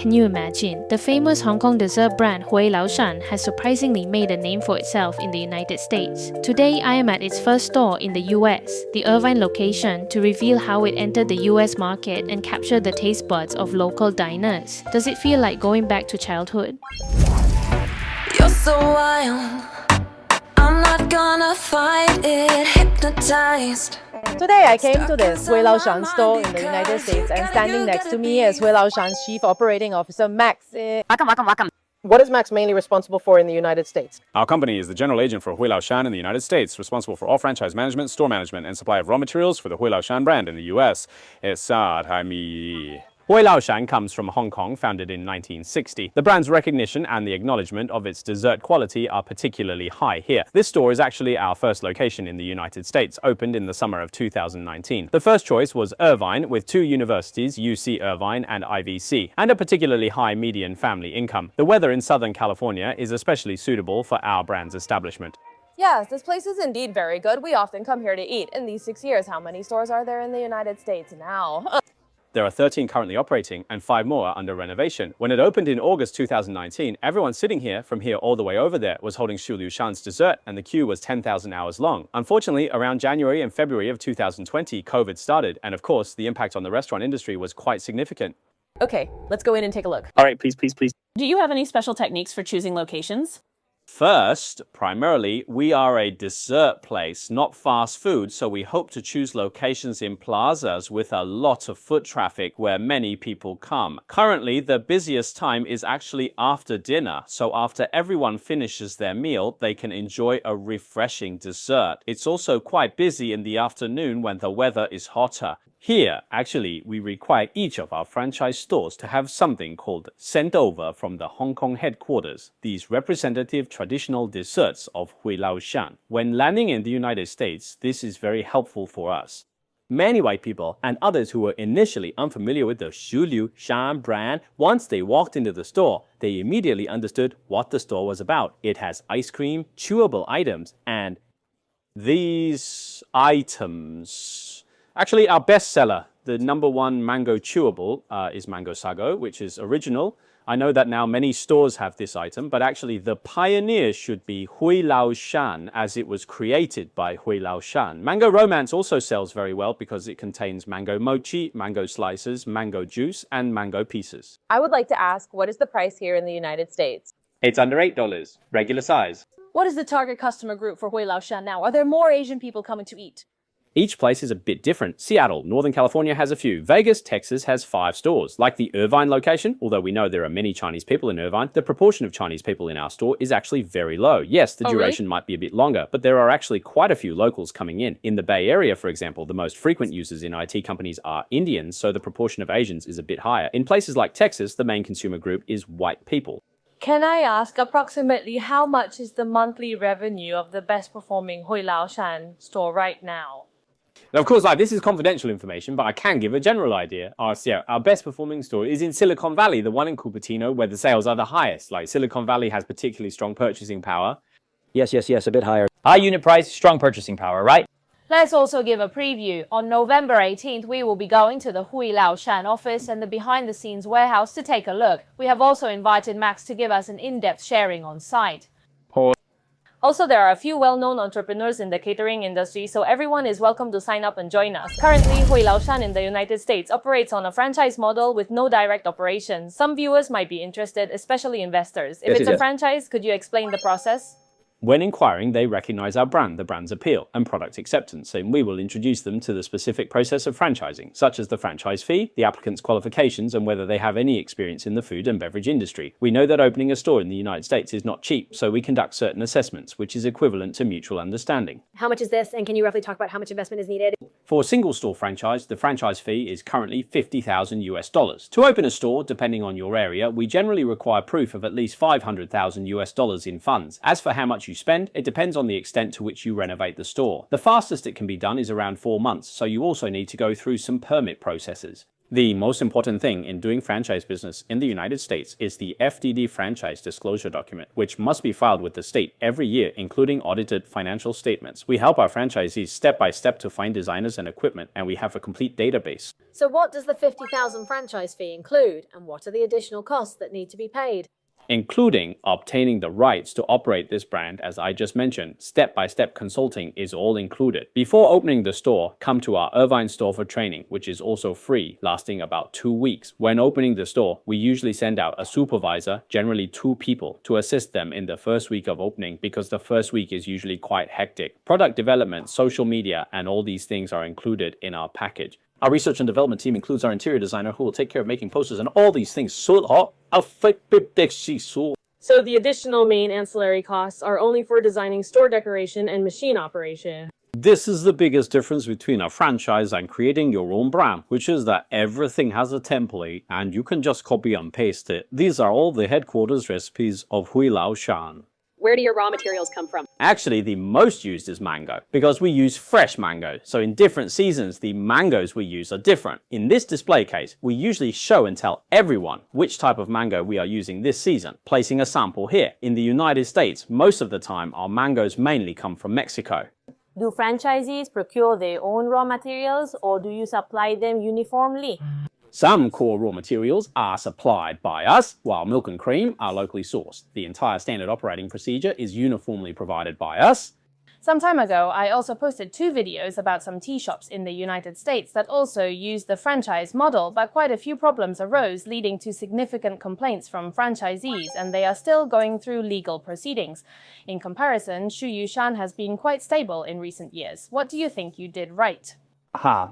Can you imagine? The famous Hong Kong dessert brand Hui Lau Shan has surprisingly made a name for itself in the United States. Today, I am at its first store in the US, the Irvine location, to reveal how it entered the US market and captured the taste buds of local diners. Does it feel like going back to childhood? You're so wild, I'm not gonna fight it, hypnotized. Today I came to the Hui Lau Shan store in the United States, and standing next to me is Hui Lau Shan's Chief Operating Officer, Max. Welcome. What is Max mainly responsible for in the United States? Our company is the general agent for Hui Lau Shan in the United States, responsible for all franchise management, store management, and supply of raw materials for the Hui Lau Shan brand in the US. Hui Lau Shan comes from Hong Kong, founded in 1960. The brand's recognition and the acknowledgement of its dessert quality are particularly high here. This store is actually our first location in the United States, opened in the summer of 2019. The first choice was Irvine, with two universities, UC Irvine and IVC, and a particularly high median family income. The weather in Southern California is especially suitable for our brand's establishment. Yes, this place is indeed very good. We often come here to eat. In these 6 years, how many stores are there in the United States now? There are 13 currently operating and 5 more are under renovation. When it opened in August 2019, everyone sitting here from here all the way over there was holding Hui Lau Shan's dessert, and the queue was 10,000 hours long. Unfortunately, around January and February of 2020, COVID started, and of course, the impact on the restaurant industry was quite significant. Okay, let's go in and take a look. All right, please. Do you have any special techniques for choosing locations? First, primarily, we are a dessert place, not fast food, so we hope to choose locations in plazas with a lot of foot traffic where many people come. Currently, the busiest time is actually after dinner, so after everyone finishes their meal, they can enjoy a refreshing dessert. It's also quite busy in the afternoon when the weather is hotter. Here, actually, we require each of our franchise stores to have something called sent over from the Hong Kong headquarters, these representative traditional desserts of Hui Lau Shan. When landing in the United States, this is very helpful for us. Many white people and others who were initially unfamiliar with the Hui Lau Shan brand, once they walked into the store, they immediately understood what the store was about. It has ice cream, chewable items, and these items. Actually, our best seller, the #1 mango chewable, is Mango Sago, which is original. I know that now many stores have this item, but actually the pioneer should be Hui Lau Shan, as it was created by Hui Lau Shan. Mango Romance also sells very well because it contains mango mochi, mango slices, mango juice, and mango pieces. I would like to ask, what is the price here in the United States? It's under $8, regular size. What is the target customer group for Hui Lau Shan now? Are there more Asian people coming to eat? Each place is a bit different. Seattle, Northern California has a few. Vegas, Texas has 5 stores. Like the Irvine location, although we know there are many Chinese people in Irvine, the proportion of Chinese people in our store is actually very low. Yes, the duration might be a bit longer, but there are actually quite a few locals coming in. In the Bay Area, for example, the most frequent users in IT companies are Indians, so the proportion of Asians is a bit higher. In places like Texas, the main consumer group is white people. Can I ask approximately how much is the monthly revenue of the best performing Hui Lau Shan store right now? Now, of course, this is confidential information, but I can give a general idea. Our best performing store is in Silicon Valley, the one in Cupertino, where the sales are the highest. Like, Silicon Valley has particularly strong purchasing power. Yes, a bit higher. High unit price, strong purchasing power, right? Let's also give a preview. On November 18th, we will be going to the Hui Lau Shan office and the behind-the-scenes warehouse to take a look. We have also invited Max to give us an in-depth sharing on site. Also, there are a few well-known entrepreneurs in the catering industry, so everyone is welcome to sign up and join us. Currently, Hui Lau Shan in the United States operates on a franchise model with no direct operations. Some viewers might be interested, especially investors. If it's a franchise, could you explain the process? When inquiring, they recognize our brand, the brand's appeal, and product acceptance, and we will introduce them to the specific process of franchising, such as the franchise fee, the applicant's qualifications, and whether they have any experience in the food and beverage industry. We know that opening a store in the United States is not cheap, so we conduct certain assessments, which is equivalent to mutual understanding. How much is this, and can you roughly talk about how much investment is needed? For a single store franchise, the franchise fee is currently $50,000. To open a store, depending on your area, we generally require proof of at least $500,000 in funds. As for how much you spend, it depends on the extent to which you renovate the store. The fastest it can be done is around 4 months, so you also need to go through some permit processes. The most important thing in doing franchise business in the United States is the FDD franchise disclosure document, which must be filed with the state every year, including audited financial statements. We help our franchisees step by step to find designers and equipment, and we have a complete database. So what does the 50,000 franchise fee include, and what are the additional costs that need to be paid? Including obtaining the rights to operate this brand, as I just mentioned, step-by-step consulting is all included. Before opening the store, come to our Irvine store for training, which is also free, lasting about 2 weeks. When opening the store, we usually send out a supervisor, generally 2 people, to assist them in the first week of opening because the first week is usually quite hectic. Product development, social media, and all these things are included in our package. Our research and development team includes our interior designer who will take care of making posters and all these things. So the additional main ancillary costs are only for designing store decoration and machine operation. This is the biggest difference between a franchise and creating your own brand, which is that everything has a template and you can just copy and paste it. These are all the headquarters recipes of Hui Lau Shan. Where do your raw materials come from? Actually, the most used is mango because we use fresh mango. So in different seasons, the mangoes we use are different. In this display case, we usually show and tell everyone which type of mango we are using this season, placing a sample here. In the United States, most of the time, our mangoes mainly come from Mexico. Do franchisees procure their own raw materials or do you supply them uniformly? Some core raw materials are supplied by us, while milk and cream are locally sourced. The entire standard operating procedure is uniformly provided by us. Some time ago, I also posted 2 videos about some tea shops in the United States that also used the franchise model, but quite a few problems arose, leading to significant complaints from franchisees, and they are still going through legal proceedings. In comparison, Hui Lau Shan has been quite stable in recent years. What do you think you did right?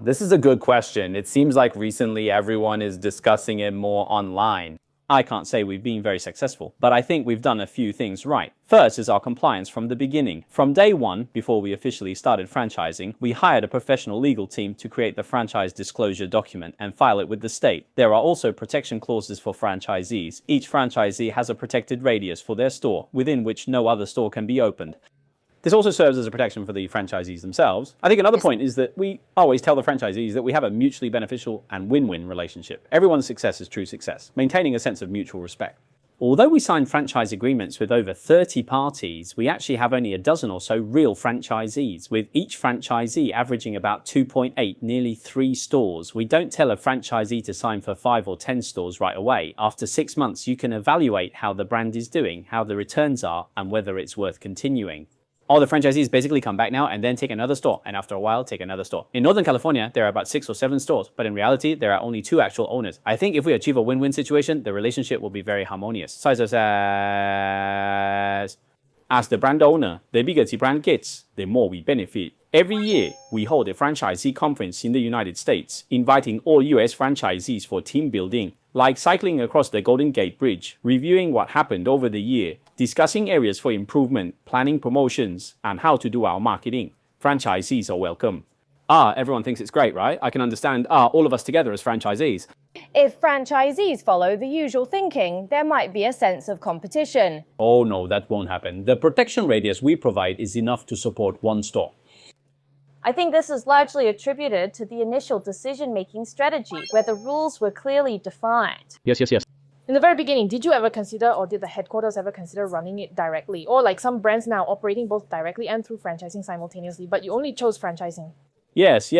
This is a good question. It seems like recently everyone is discussing it more online. I can't say we've been very successful, but I think we've done a few things right. First is our compliance from the beginning. From day one, before we officially started franchising, we hired a professional legal team to create the franchise disclosure document and file it with the state. There are also protection clauses for franchisees. Each franchisee has a protected radius for their store, within which no other store can be opened. This also serves as a protection for the franchisees themselves. I think another point is that we always tell the franchisees that we have a mutually beneficial and win-win relationship. Everyone's success is true success, maintaining a sense of mutual respect. Although we sign franchise agreements with over 30 parties, we actually have only a dozen or so real franchisees, with each franchisee averaging about 2.8, nearly 3 stores. We don't tell a franchisee to sign for 5 or 10 stores right away. After 6 months, you can evaluate how the brand is doing, how the returns are, and whether it's worth continuing. All the franchisees basically come back now and then take another store, and after a while take another store. In Northern California, there are about 6 or 7 stores, but in reality, there are only 2 actual owners. I think if we achieve a win-win situation, the relationship will be very harmonious. As the brand owner, the bigger the brand gets, the more we benefit. Every year, we hold a franchisee conference in the United States, inviting all US franchisees for team building, like cycling across the Golden Gate Bridge, reviewing what happened over the year, discussing areas for improvement, planning promotions, and how to do our marketing. Franchisees are welcome. Everyone thinks it's great, right? I can understand, all of us together as franchisees. If franchisees follow the usual thinking, there might be a sense of competition. Oh no, that won't happen. The protection radius we provide is enough to support 1 store. I think this is largely attributed to the initial decision-making strategy, where the rules were clearly defined. Yes. In the very beginning, did you ever consider, or did the headquarters ever consider running it directly? Or like some brands now operating both directly and through franchising simultaneously, but you only chose franchising? Yes.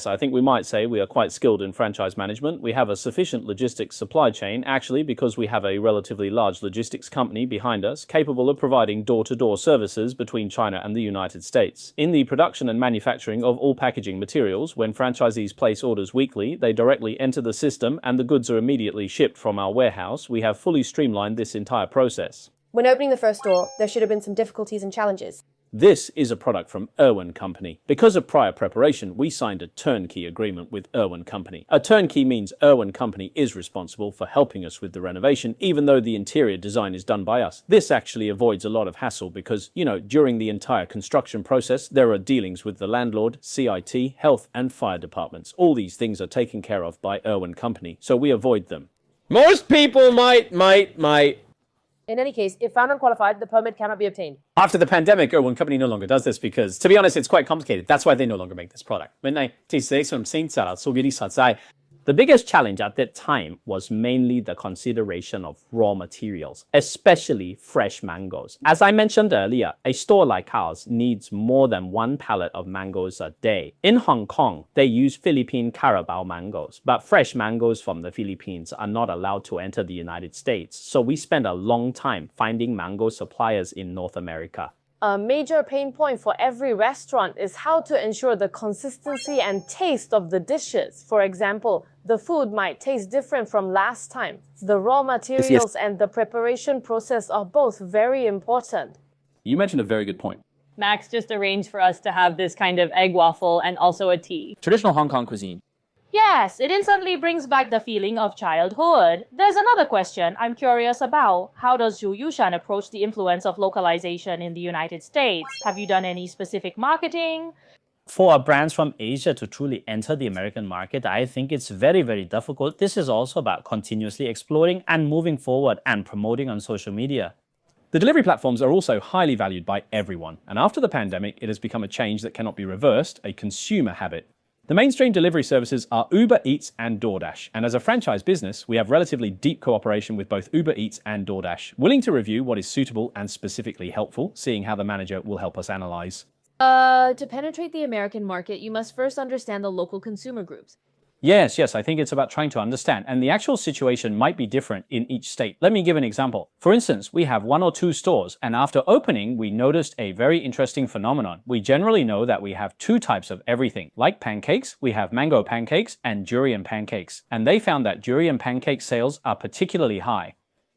I think we might say we are quite skilled in franchise management. We have a sufficient logistics supply chain, actually, because we have a relatively large logistics company behind us, capable of providing door-to-door services between China and the United States. In the production and manufacturing of all packaging materials, when franchisees place orders weekly, they directly enter the system and the goods are immediately shipped from our warehouse. We have fully streamlined this entire process. When opening the first store, there should have been some difficulties and challenges. This is a product from Irwin Company. Because of prior preparation, we signed a turnkey agreement with Irwin Company. A turnkey means Irwin Company is responsible for helping us with the renovation, even though the interior design is done by us. This actually avoids a lot of hassle because, during the entire construction process, there are dealings with the landlord, CIT, health and fire departments. All these things are taken care of by Irwin Company, so we avoid them. Most people might. In any case, if found unqualified, the permit cannot be obtained. After the pandemic, Irwin Company no longer does this because, to be honest, it's quite complicated. That's why they no longer make this product. The biggest challenge at that time was mainly the consideration of raw materials, especially fresh mangoes. As I mentioned earlier, a store like ours needs more than one pallet of mangoes a day. In Hong Kong, they use Philippine Carabao mangoes, but fresh mangoes from the Philippines are not allowed to enter the United States, so we spent a long time finding mango suppliers in North America. A major pain point for every restaurant is how to ensure the consistency and taste of the dishes. For example, the food might taste different from last time. The raw materials and the preparation process are both very important. You mentioned a very good point. Max just arranged for us to have this kind of egg waffle and also a tea. Traditional Hong Kong cuisine. Yes, it instantly brings back the feeling of childhood. There's another question I'm curious about. How does Hui Lau Shan approach the influence of localization in the United States? Have you done any specific marketing? For brands from Asia to truly enter the American market, I think it's very, very difficult. This is also about continuously exploring and moving forward and promoting on social media. The delivery platforms are also highly valued by everyone, and after the pandemic, it has become a change that cannot be reversed, a consumer habit. The mainstream delivery services are Uber Eats and DoorDash, and as a franchise business, we have relatively deep cooperation with both Uber Eats and DoorDash, willing to review what is suitable and specifically helpful, seeing how the manager will help us analyze. To penetrate the American market, you must first understand the local consumer groups. Yes, I think it's about trying to understand, and the actual situation might be different in each state. Let me give an example. For instance, we have 1 or 2 stores, and after opening, we noticed a very interesting phenomenon. We generally know that we have 2 types of everything. Like pancakes, we have mango pancakes and durian pancakes, and they found that durian pancake sales are particularly high.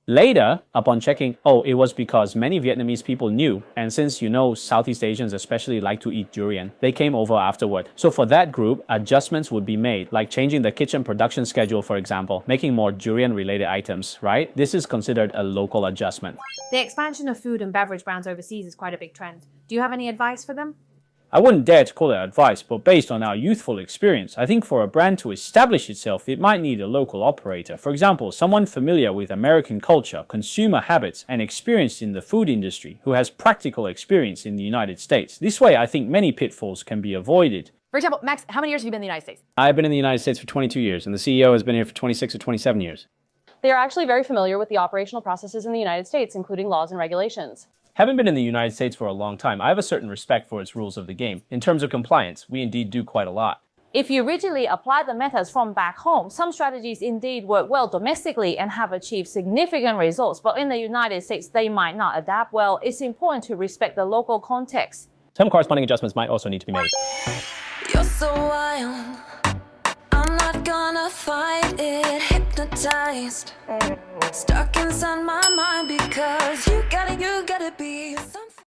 Later, upon checking, it was because many Vietnamese people knew, and since Southeast Asians especially like to eat durian, they came over afterward. So for that group, adjustments would be made, like changing the kitchen production schedule, for example, making more durian-related items, right? This is considered a local adjustment. The expansion of food and beverage brands overseas is quite a big trend. Do you have any advice for them? I wouldn't dare to call it advice, but based on our youthful experience, I think for a brand to establish itself, it might need a local operator. For example, someone familiar with American culture, consumer habits, and experienced in the food industry, who has practical experience in the United States. This way, I think many pitfalls can be avoided. For example, Max, how many years have you been in the United States? I've been in the United States for 22 years, and the CEO has been here for 26 or 27 years. They are actually very familiar with the operational processes in the United States, including laws and regulations. Having been in the United States for a long time, I have a certain respect for its rules of the game. In terms of compliance, we indeed do quite a lot. If you rigidly apply the methods from back home, some strategies indeed work well domestically and have achieved significant results, but in the United States, they might not adapt well. It's important to respect the local context. Some corresponding adjustments might also need to be made. You're so wild, I'm not gonna fight it. Hypnotized, stuck inside my mind because you gotta be